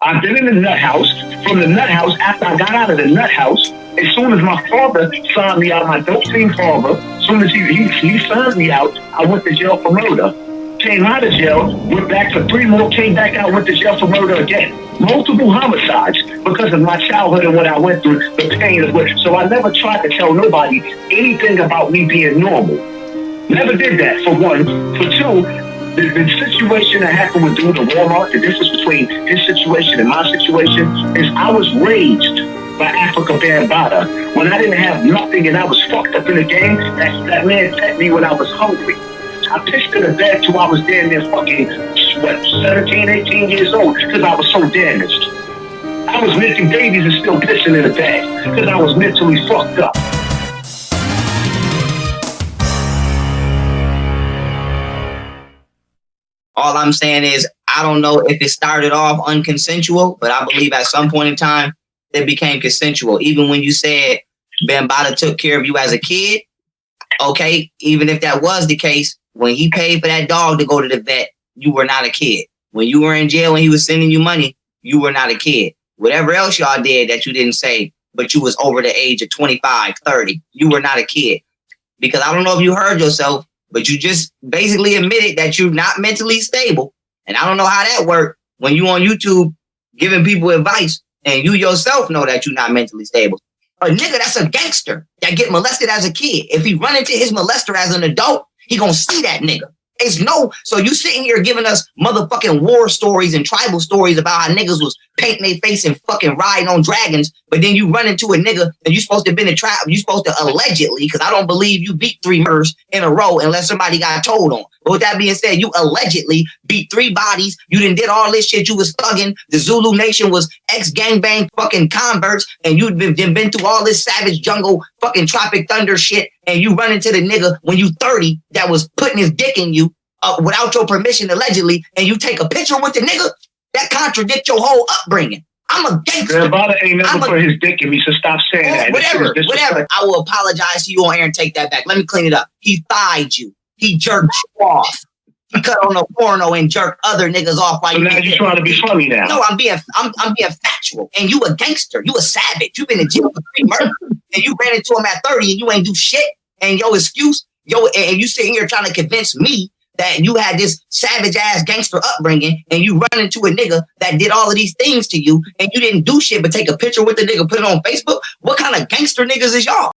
I've been in the nut house. From the nut house, after I got out of the nut house, as soon as my father signed me out, my dope fiend father, as soon as he signed me out, I went to jail for murder. Came out of jail, went back for 3 more, came back out, went to jail for murder again. Multiple homicides because of my childhood and what I went through, the pain of what. So I never tried to tell nobody anything about me being normal. Never did that, for one. For two, the situation that happened with dude at Walmart, the difference between his situation and my situation is I was raised by Africa Bambaataa. When I didn't have nothing and I was fucked up in the game, that man fed me when I was hungry. I pissed in the bed till I was damn near fucking, 17, 18 years old because I was so damaged. I was making babies and still pissing in the bed because I was mentally fucked up. All I'm saying is, I don't know if it started off unconsensual, but I believe at some point in time, it became consensual. Even when you said Bambaataa took care of you as a kid, okay, even if that was the case, when he paid for that dog to go to the vet, you were not a kid. When you were in jail and he was sending you money, you were not a kid. Whatever else y'all did that you didn't say, but you was over the age of 25, 30, you were not a kid. Because I don't know if you heard yourself, but you just basically admitted that you're not mentally stable. And I don't know how that worked when you on YouTube giving people advice and you yourself know that you're not mentally stable. A nigga that's a gangster that get molested as a kid, if he run into his molester as an adult, he gonna see that nigga. It's no, so you sitting here giving us motherfucking war stories and tribal stories about how niggas was painting their face and fucking riding on dragons, but then you run into a nigga and you supposed to have been in trial, you supposed to allegedly, because I don't believe you beat 3 murders in a row unless somebody got told on. But with that being said, you allegedly beat 3 bodies, you done did all this shit, you was thugging, the Zulu Nation was ex-gangbang fucking converts, and you'd been through all this savage jungle fucking Tropic Thunder shit, and you run into the nigga when you 30 that was putting his dick in you without your permission, allegedly, and you take a picture with the nigga, that contradicts your whole upbringing. I'm a gangster. Bambaataa ain't never put his dick in me, so stop saying that. Whatever. I will apologize to you on air and take that back. Let me clean it up. He thigh'd you. He jerked you off. He cut on a porno and jerked other niggas off. So now you're trying to be funny now. No, I'm being factual. And you a gangster. You a savage. You been in jail for 3 murders. And you ran into him at 30 and you ain't do shit. And your excuse, and you sitting here trying to convince me that you had this savage ass gangster upbringing and you run into a nigga that did all of these things to you and you didn't do shit but take a picture with the nigga, put it on Facebook. What kind of gangster niggas is y'all?